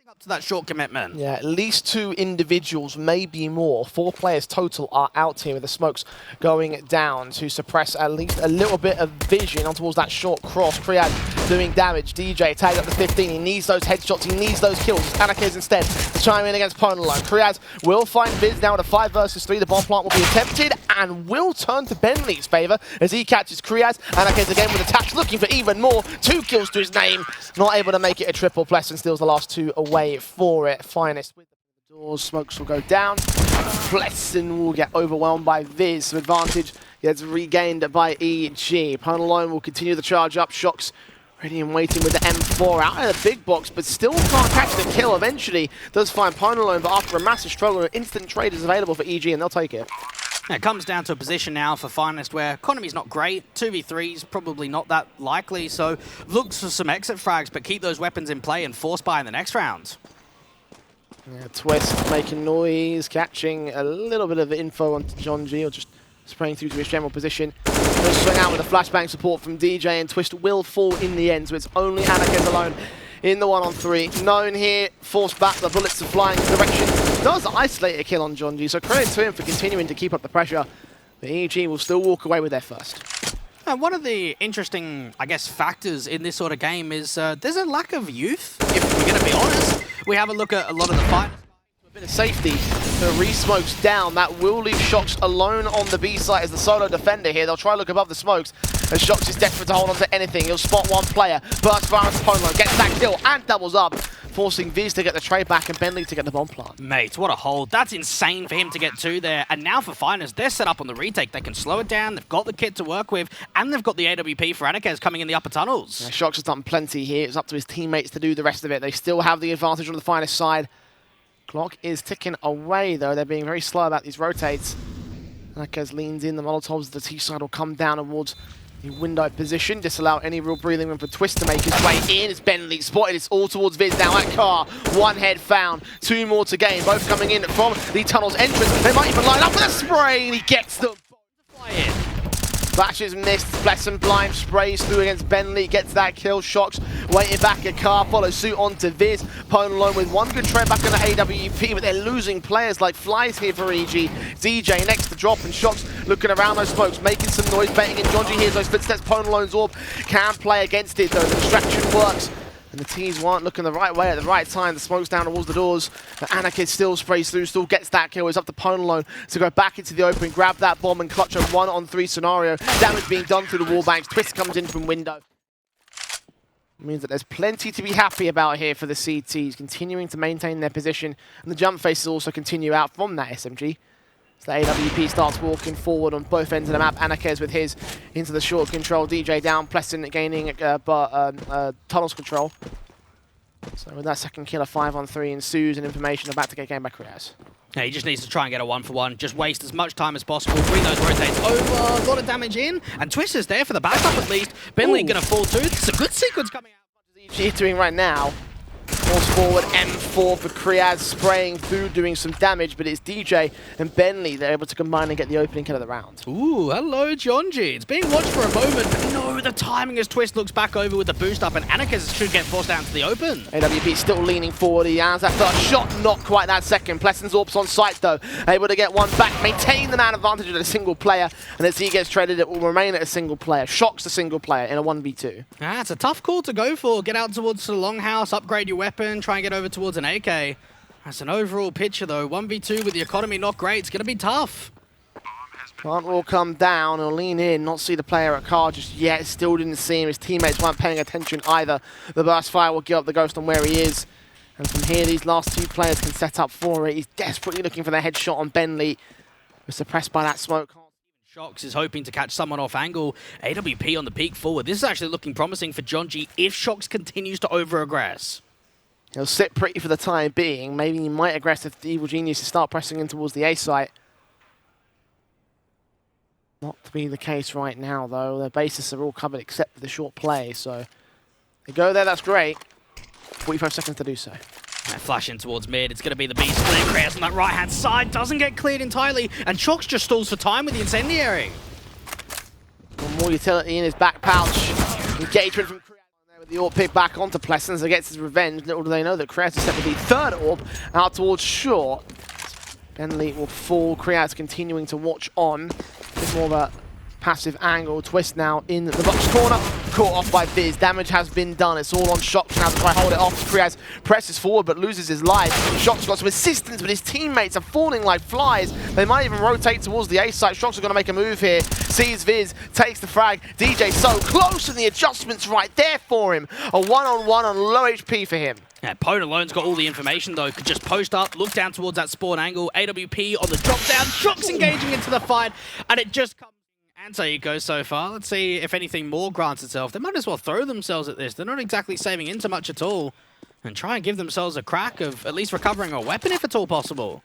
Up to that short commitment. Yeah, at least 2 individuals, maybe more. 4 players total are out here with the smokes going down to suppress at least a little bit of vision on towards that short cross. Kriad doing damage. DJ tagged up to 15. He needs those headshots. He needs those kills. Anarchiz instead to chime in against Pinnacle. Kriad will find Viz now at a 5 versus 3. The bomb plant will be attempted and will turn to Bentley's favour as he catches Kriad. Anarchiz again with attacks, looking for even more. 2 kills to his name. Not able to make it a triple. Plesson steals the last 2 away for it. Finest with the doors, smokes will go down. Plesson will get overwhelmed by Viz. So advantage gets regained by EG. Pinnacle will continue the charge up. Shocks ready and waiting with the M4 out of the big box, but still can't catch the kill. Eventually does find Pinnacle, but after a massive struggle, an instant trade is available for EG and they'll take it. It comes down to a position now for Finest where economy's not great, 2v3's probably not that likely, so looks for some exit frags, but keep those weapons in play and force buy in the next round. Yeah, Twist making noise, catching a little bit of info onto John G, or just spraying through to his general position. He'll swing out with a flashbang support from DJ, and Twist will fall in the end, so it's only Anarchiz alone in the 1-on-3. Known here, forced back, the bullets are flying in the direction. Does isolate a kill on John G, so credit to him for continuing to keep up the pressure. But EG will still walk away with their first. And one of the interesting, I guess, factors in this sort of game is there's a lack of youth, if we're going to be honest. We have a look at a lot of the Finest. A bit of safety. The re-smokes down. That will leave Shocks alone on the B site as the solo defender here. They'll try to look above the smokes. And Shocks is desperate to hold on to anything. He'll spot one player. Burst fire as Polo gets that kill and doubles up, forcing Viz to get the trade back and Bentley to get the bomb plant. Mate, what a hold. That's insane for him to get 2 there. And now for Finest, they're set up on the retake. They can slow it down. They've got the kit to work with. And they've got the AWP for Anarchiz coming in the upper tunnels. Yeah, Shocks has done plenty here. It's up to his teammates to do the rest of it. They still have the advantage on the Finest side. Clock is ticking away, though. They're being very slow about these rotates. Anarchiz leans in. The Molotovs, the T side will come down towards the window position. Disallow any real breathing room for Twist to make his way in. It's Bentley spotted. It's all towards Viz now at Car. 1 head found. 2 more to gain. Both coming in from the tunnel's entrance. They might even line up with a spray, and he gets them. Flashes missed, Plesson blind, sprays through against Bentley, gets that kill. Shocks waiting back at Car, follows suit onto Viz. Pinnacle with 1 good trade back on the AWP, but they're losing players like flies here for EG. DJ next to drop, and Shocks looking around those smokes, making some noise, betting in. John G hears those footsteps. Pinnacle's orb can play against it though, the distraction works. And the T's weren't looking the right way at the right time. The smoke's down towards the doors. But Anarchiz still sprays through, still gets that kill. It's up to Pinnacle to go back into the open, grab that bomb and clutch a 1-on-3 scenario. Damage being done through the wall banks. Twist comes in from window. Means that there's plenty to be happy about here for the CTs, continuing to maintain their position. And the jump faces also continue out from that SMG. So the AWP starts walking forward on both ends of the map. Anarchiz with his into the short control. DJ down. Plesson gaining tunnels control. So with that second kill, a 5-on-3 ensues, and information about to get game by Kriaz. Yeah, he just needs to try and get a 1-for-1. Just waste as much time as possible. Bring those rotates over. A lot of damage in. And Twist is there for the backup at least. Bentley going to fall too. It's a good sequence coming out. She's doing right now. Force forward, M4 for Kriaz, spraying through, doing some damage, but it's DJ and Bentley. They're able to combine and get the opening kill of the round. Ooh, hello, John G. It's being watched for a moment, but no, the timing as Twist looks back over with the boost up, and Anarchiz should get forced down to the open. AWP still leaning forward. He has that first shot, not quite that second. Plesson's orbs on site, though. Able to get one back, maintain the man advantage at a single player, and as he gets traded, it will remain at a single player. Shocks a single player in a 1v2. Ah, it's a tough call to go for. Get out towards the longhouse, upgrade your weapon, try and get over towards an AK. That's an overall picture though. 1v2 with the economy not great. It's going to be tough. Plant will come down and lean in, not see the player at Car just yet. Still didn't see him. His teammates weren't paying attention either. The burst fire will give up the ghost on where he is. And from here, these last 2 players can set up for it. He's desperately looking for the headshot on Bentley. We're suppressed by that smoke. Shocks is hoping to catch someone off angle. AWP on the peak forward. This is actually looking promising for John G if Shocks continues to over-aggress. He'll sit pretty for the time being. Maybe he might aggress if the Evil Geniuses start pressing in towards the A site. Not to be the case right now, though. Their bases are all covered except for the short play, so they go there, that's great. 45 seconds to do so. Flash in towards mid. It's going to be the B split. Kriaz on that right-hand side. Doesn't get cleared entirely. And Shocks just stalls for time with the incendiary. One more utility in his back pouch. Engagement from Kriaz. With the orb pick back onto Plessens and gets his revenge. Little do they know that Kreaz has set with the third orb out towards short. Benley will fall. Kreaz continuing to watch on. Bit more of a passive angle. Twist now in the box corner. Caught off by Viz. Damage has been done. It's all on Shox now to try hold it off. Kreaz presses forward but loses his life. Shox got some assistance, but his teammates are falling like flies. They might even rotate towards the A site. Shox are going to make a move here. Sees Viz, takes the frag. DJ so close, and the adjustment's right there for him. A one-on-one on low HP for him. Yeah, Pwn alone's got all the information though. Could just post up, look down towards that spawn angle. AWP on the drop down. Shox engaging into the fight, and it just comes. And so you go so far. Let's see if anything more grants itself. They might as well throw themselves at this. They're not exactly saving into much at all. And try and give themselves a crack of at least recovering a weapon if it's all possible.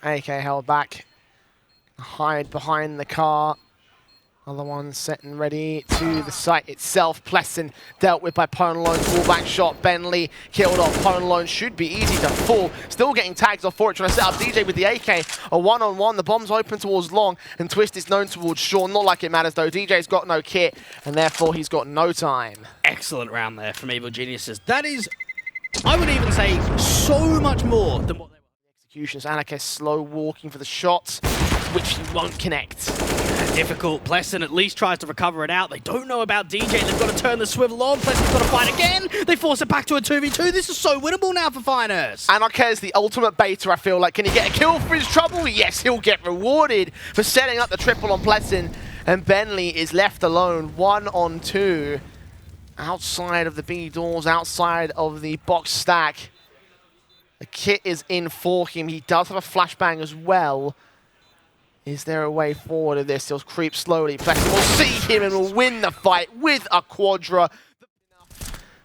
AK held back. Hide behind the car. Other one set and ready to the site itself. Plessen dealt with by Pwn alone. Fallback shot. Benley killed off. Pwn alone should be easy to fall. Still getting tags off for it. Trying to set up DJ with the AK. A one-on-one. The bomb's open towards long. And Twist is known towards short. Not like it matters though. DJ's got no kit. And therefore he's got no time. Excellent round there from Evil Geniuses. That is, I would even say, so much more than what they were. Executions. Anarchist slow walking for the shots, which he won't connect. Difficult. Plessen at least tries to recover it out. They don't know about DJ. They've got to turn the swivel on. Plessen's got to fight again. They force it back to a 2v2. This is so winnable now for Finest. Anarchist is the ultimate baiter, I feel like. Can he get a kill for his trouble? Yes, he'll get rewarded for setting up the triple on Plessen. And Benley is left alone, 1-on-2. Outside of the B doors, outside of the box stack. The kit is in for him. He does have a flashbang as well. Is there a way forward of this? He'll creep slowly. Plessen will see him and will win the fight with a quadra.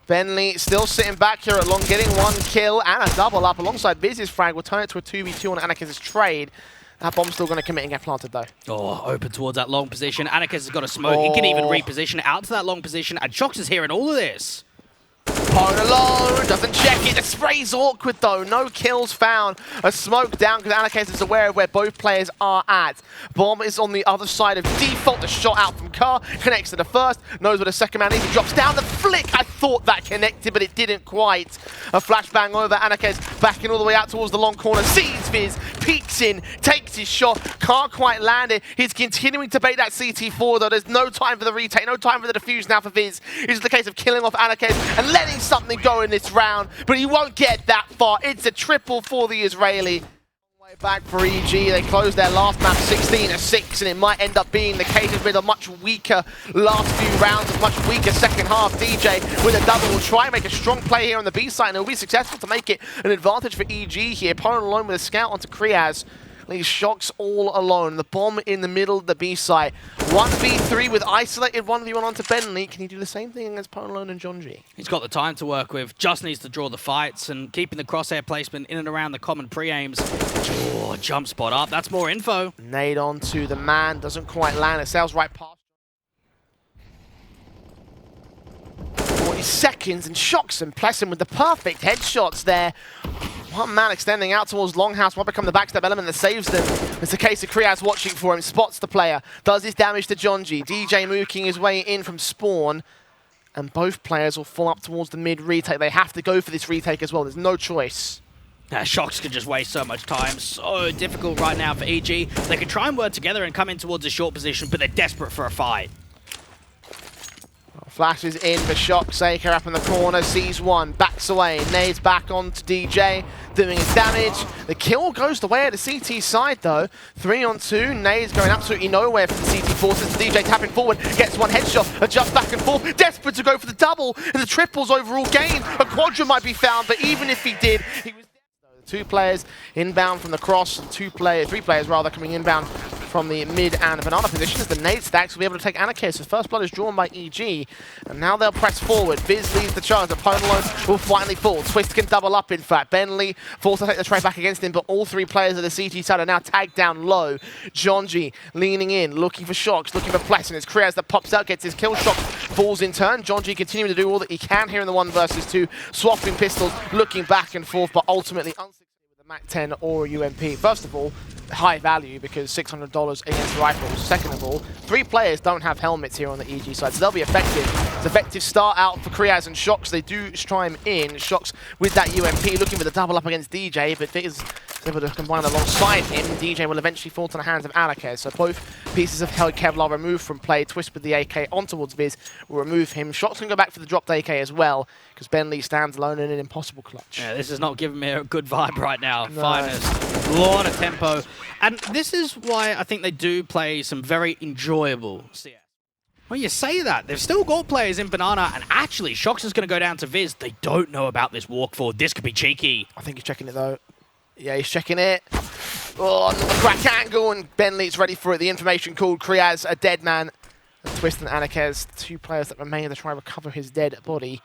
Benley still sitting back here at long, getting one kill and a double up alongside Viz's frag. Will turn it to a 2v2 on Anarchist's trade. That bomb's still going to commit and get planted though. Oh, open towards that long position. Anarchist has got a smoke. He can even reposition out to that long position. And Shox is hearing all of this. Pwn alone, doesn't check it. The spray's awkward though. No kills found. A smoke down because Anarchist is aware of where both players are at. Bomb is on the other side of default. The shot out from Car connects to the first. Knows where the second man is. He drops down the flick. I thought that connected, but it didn't quite. A flashbang over. Anarchist backing all the way out towards the long corner. Sees Viz, peeks in, takes his shot. Can't quite land it. He's continuing to bait that CT4 though. There's no time for the retake, no time for the defuse now for Viz. It's the case of killing off Anarchist and letting something go in this round, but he won't get that far. It's a triple for the Israeli. Way back for EG, they closed their last map 16-6, and it might end up being the case with a much weaker last few rounds, a much weaker second half. DJ with a double will try and make a strong play here on the B side, and it will be successful to make it an advantage for EG here. Pwn alone with a scout onto Kreaz. Leaves Shox all alone. The bomb in the middle of the B site. 1v3 with isolated 1v1 onto Benley. Can he do the same thing against Pwn alone and John G? He's got the time to work with. Just needs to draw the fights and keeping the crosshair placement in and around the common pre-aims. Oh, jump spot up. That's more info. Nade onto the man. Doesn't quite land. It sails right past. 40 seconds and Shox and Plessen with the perfect headshots there. One man extending out towards Longhouse will become the backstep element that saves them. It's a case of Kreaz watching for him, spots the player, does his damage to Jonji. DJ mooking his way in from spawn, and both players will fall up towards the mid retake. They have to go for this retake as well, there's no choice. Shox can just waste so much time. So difficult right now for EG. They can try and work together and come in towards a short position, but they're desperate for a fight. Flashes in for Shox. Aker up in the corner, sees one, backs away. Nades back onto DJ, doing his damage. The kill goes the way of the CT side though. 3-on-2, Nades going absolutely nowhere from the CT forces. DJ tapping forward, gets one headshot, adjusts back and forth, desperate to go for the double, and the triples overall gain. A quadra might be found, but even if he did, he was dead. Two players inbound from the cross, and three players rather coming inbound from the mid and banana positions. The nade stacks will be able to take Anarchist. The first blood is drawn by EG, and now they'll press forward. Viz leads the charge. Pwn alone will finally fall. Twist can double up, in fact. Benley forced to take the trade back against him, but all three players of the CT side are now tagged down low. Jonji leaning in, looking for Shox, looking for Plessen. It's Kreaz that pops out, gets his kill shot, falls in turn. Jonji continuing to do all that he can here in the 1 versus 2, swapping pistols, looking back and forth, but ultimately unsuccessful with the Mac 10 or a UMP. First of all, high value because $600 against rifles. Second of all, 3 players don't have helmets here on the EG side, so they'll be effective. It's an effective start out for Kriaz and Shox. They do strime in. Shox with that UMP looking for the double up against DJ, but Vic is able to combine alongside him. DJ will eventually fall to the hands of Alakez. So both pieces of Kevlar removed from play. Twist with the AK on towards Viz will remove him. Shox can go back for the dropped AK as well because Bentley stands alone in an impossible clutch. Yeah, this is not giving me a good vibe right now. No. Finest, a lot of tempo. And this is why I think they do play some very enjoyable CS. When you say that, they've still got players in Banana, and actually, Shox is going to go down to Viz. They don't know about this walk forward. This could be cheeky. I think he's checking it, though. Yeah, he's checking it. Oh, another crack angle, and Bentley's ready for it. The information called Kriaz a dead man. And Twist and Anakez, 2 players that remain to try and recover his dead body,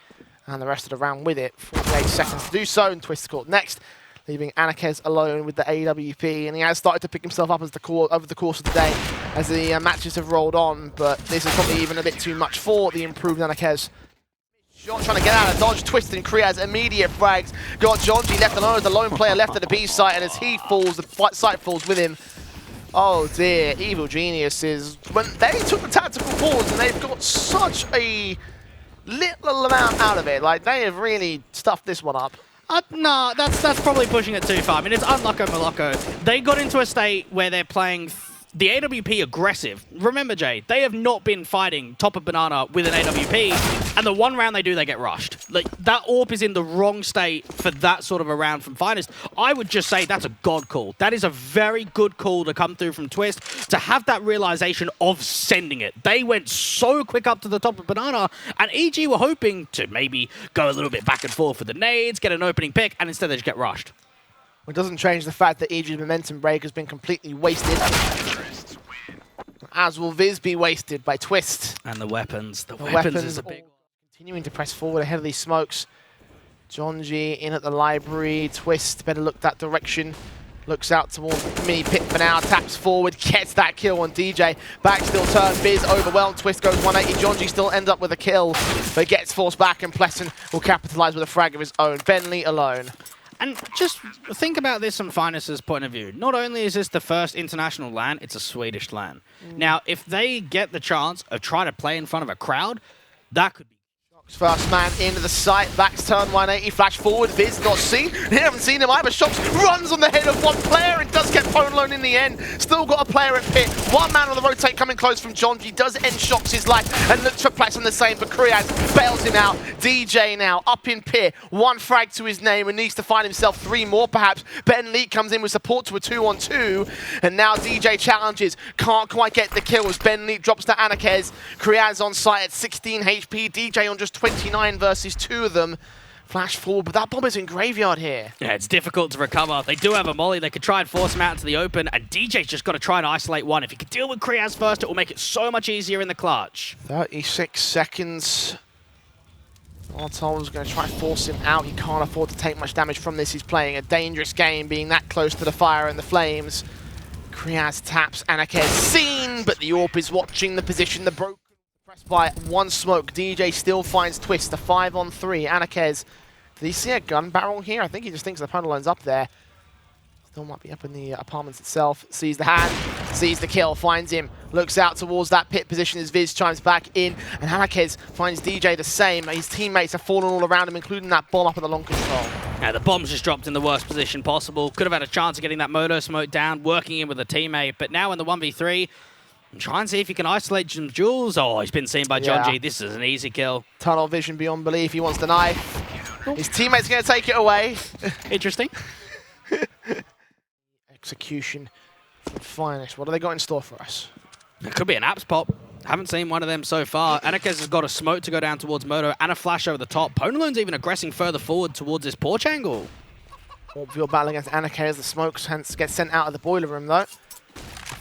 and the rest of the round with it. 48 seconds to do so, and Twist caught next, leaving Anakez alone with the AWP, and he has started to pick himself up as over the course of the day as the matches have rolled on, but this is probably even a bit too much for the improved Anakez. John trying to get out of dodge, Twist and Kriaz immediate frags. Got Jonji left alone as the lone player left at the B site, and as he falls, the site falls with him. Oh dear, Evil Geniuses, when they took the tactical pause and they've got such a little amount out of it, like they have really stuffed this one up. No, that's probably pushing it too far. I mean, it's Unlocko Moloko. They got into a state where they're playing the AWP aggressive. Remember, Jay, they have not been fighting top of Banana with an AWP, and the one round they do, they get rushed. Like, that AWP is in the wrong state for that sort of a round from Finest. I would just say that's a god call. That is a very good call to come through from Twist, to have that realization of sending it. They went so quick up to the top of Banana, and EG were hoping to maybe go a little bit back and forth with the nades, get an opening pick, and instead they just get rushed. It doesn't change the fact that EG's momentum break has been completely wasted. As will Viz be wasted by Twist. And the weapons. The weapons is a big one. Continuing to press forward ahead of these smokes. Jonji in at the library. Twist better look that direction. Looks out towards mini pit for now. Taps forward. Gets that kill on DJ. Back still turned. Viz overwhelmed. Twist goes 180. Jonji still ends up with a kill. But gets forced back, and Pleasant will capitalize with a frag of his own. Bentley alone. And just think about this from Finest's point of view. Not only is this the first international LAN, it's a Swedish LAN. Now, if they get the chance of trying to play in front of a crowd, that could be... First man into the site, backs turn 180, flash forward, Viz not seen. They haven't seen him either. Shox runs on the head of one player and does get Pwn alone in the end. Still got a player at pit. One man on the rotate coming close from Jonji. Does end Shox's life and looks for Platz on the same, but Kriaz bails him out. DJ now up in pit. 1 frag to his name and needs to find himself 3 more perhaps. Ben Leak comes in with support to a 2-on-2. And now DJ challenges. Can't quite get the kill as Ben Leak drops to Anakez. Kriaz on site at 16 HP. DJ on just 29 versus 2 of them. Flash forward, but that bomb is in graveyard here. Yeah, it's difficult to recover. They do have a molly. They could try and force him out into the open, and DJ's just got to try and isolate one. If he can deal with Kriaz first, it will make it so much easier in the clutch. 36 seconds. Artol's going to try and force him out. He can't afford to take much damage from this. He's playing a dangerous game, being that close to the fire and the flames. Kriaz taps, Anakez seen, but the AWP is watching the position. The broken pressed by 1 smoke. DJ still finds Twist, a 5-on-3. Anakez, did he see a gun barrel here? I think he just thinks the opponent line's up there. Still might be up in the apartments itself. Sees the hand, sees the kill, finds him, looks out towards that pit position as Viz chimes back in, and Anakez finds DJ the same. His teammates have fallen all around him, including that bomb up at the long control. Yeah, the bomb's just dropped in the worst position possible. Could have had a chance of getting that moto smoke down, working in with a teammate, but now in the 1v3, try and see if he can isolate some Jules. Oh, he's been seen by Jonji. This is an easy kill. Tunnel vision beyond belief. He wants the knife. His teammate's going to take it away. Interesting. Execution from Finest. What have they got in store for us? It could be an apps pop. Haven't seen one of them so far. Anakez has got a smoke to go down towards Moto and a flash over the top. Ponalone's even aggressing further forward towards this porch angle. Orbital battle against Anakez. The smoke gets sent out of the boiler room though.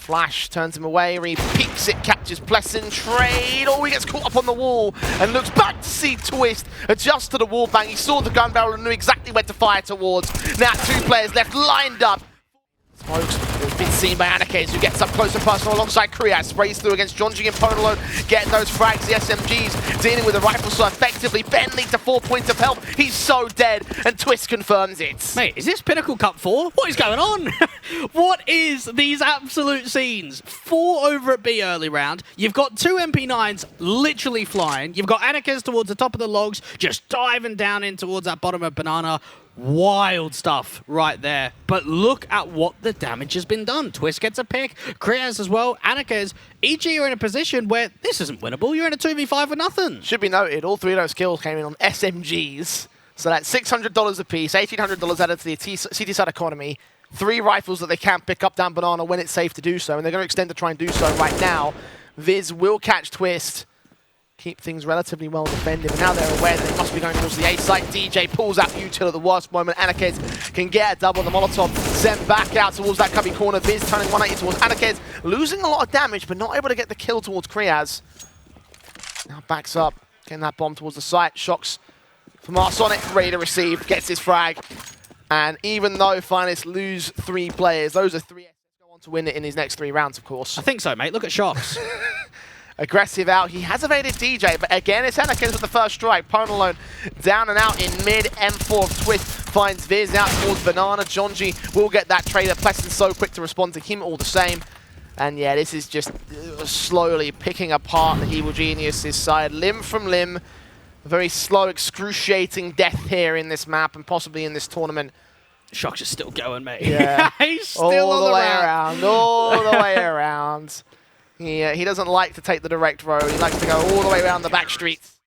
Flash turns him away, he peeks it, catches Pleasant, trade. Oh, he gets caught up on the wall and looks back to see Twist adjust to the wall bang. He saw the gun barrel and knew exactly where to fire towards. Now 2 players left lined up. Smokes will been seen by Anarcades, who gets up close and personal alongside Kriaz. Sprays through against Jonji and Ponalone. Get those frags, the SMGs, dealing with the rifle so effectively. Bentley to 4 points of health. He's so dead, and Twist confirms it. Mate, is this Pinnacle Cup 4? What is going on? What is these absolute scenes? 4 over at B early round. You've got 2 MP9s literally flying. You've got Anarcades towards the top of the logs, just diving down in towards that bottom of Banana. Wild stuff right there. But look at what the damage has been done. Twist gets a pick, Kriaz as well, Anarcades. EG are in a position where this isn't winnable. You're in a 2v5 for nothing. Should be noted, all 3 of those kills came in on SMGs. So that's $600 a piece, $1,800 added to the CT side economy. 3 rifles that they can't pick up down Banana when it's safe to do so, and they're going to extend to try and do so right now. Viz will catch Twist. Keep things relatively well defended, but now they're aware that they must be going towards the A site. DJ pulls out Util at the worst moment. Anarcades can get a double on the Molotov, sent back out towards that cubby corner. Viz turning 180 towards Anarcades, losing a lot of damage, but not able to get the kill towards Kriaz. Now backs up, getting that bomb towards the site. Shocks from Arsonic, ready to receive, gets his frag. And even though Finest lose 3 players, those are 3 go on to win it in his next 3 rounds, of course. I think so, mate. Look at Shocks. Aggressive out. He has evaded DJ, but again, it's Anarcades with the first strike. Ponalone down and out in mid. M4 of Twist finds Viz out towards Banana. Jonji will get that trade. Pleston's so quick to respond to him all the same. And yeah, this is just slowly picking apart the Evil Genius's side, limb from limb. A very slow, excruciating death here in this map and possibly in this tournament. Shocks is still going, mate. Yeah. He's still all on the way around. All the way around. He doesn't like to take the direct road. He likes to go all the way around the back streets.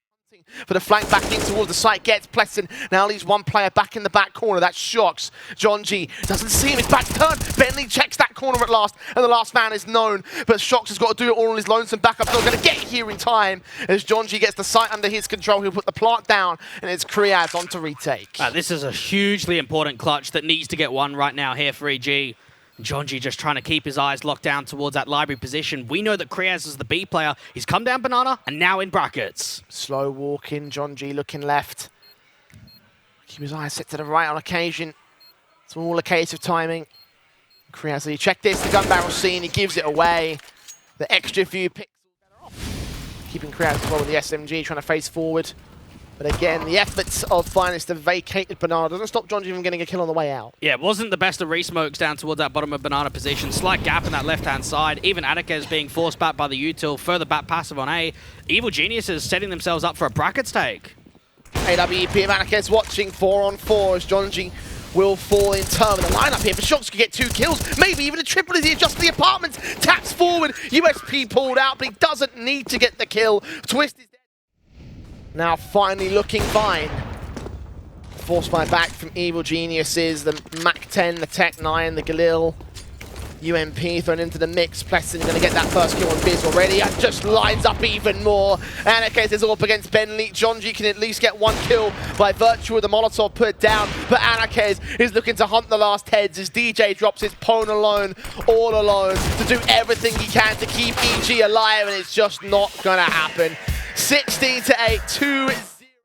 For the flank back in towards the site, gets Pleston. Now leaves 1 player back in the back corner. That's Shocks. Jonji doesn't see him. His back's turned. Bentley checks that corner at last, and the last man is known. But Shocks has got to do it all on his lonesome backup. Not going to get here in time. As Jonji gets the site under his control, he'll put the plant down, and it's Kriaz on to retake. This is a hugely important clutch that needs to get won right now here for EG. Jonji just trying to keep his eyes locked down towards that library position. We know that Kriaz is the B player. He's come down Banana and now in brackets. Slow walking, Jonji looking left. Keep his eyes set to the right on occasion. It's all a case of timing. Kriaz, you check this, the gun barrel scene, he gives it away. The extra few pixels better off. Keeping Kriaz as well with the SMG, trying to face forward. But again, the efforts of Finest have vacated Banana. Doesn't stop Jonji from getting a kill on the way out. Yeah, it wasn't the best of re-smokes down towards that bottom of Banana position. Slight gap in that left-hand side. Even Anarcades being forced back by the util. Further back passive on A. Evil Geniuses setting themselves up for a brackets take. AWP of Anarcades watching 4-on-4 as Jonji will fall in turn with the lineup here. But Shocks could get 2 kills, maybe even a triple as he adjusts the apartments. Taps forward, USP pulled out, but he doesn't need to get the kill. Twist is dead. Now finally looking fine. Force by back from Evil Geniuses, the MAC-10, the Tech-9, the Galil. UMP thrown into the mix. Pleston's going to get that first kill on Viz already and just lines up even more. Anarcades is up against Bentley. Jonji can at least get 1 kill by virtue of the Molotov put down, but Anarcades is looking to hunt the last heads as DJ drops his Pwn alone, all alone, to do everything he can to keep EG alive, and it's just not going to happen. 16-8, 2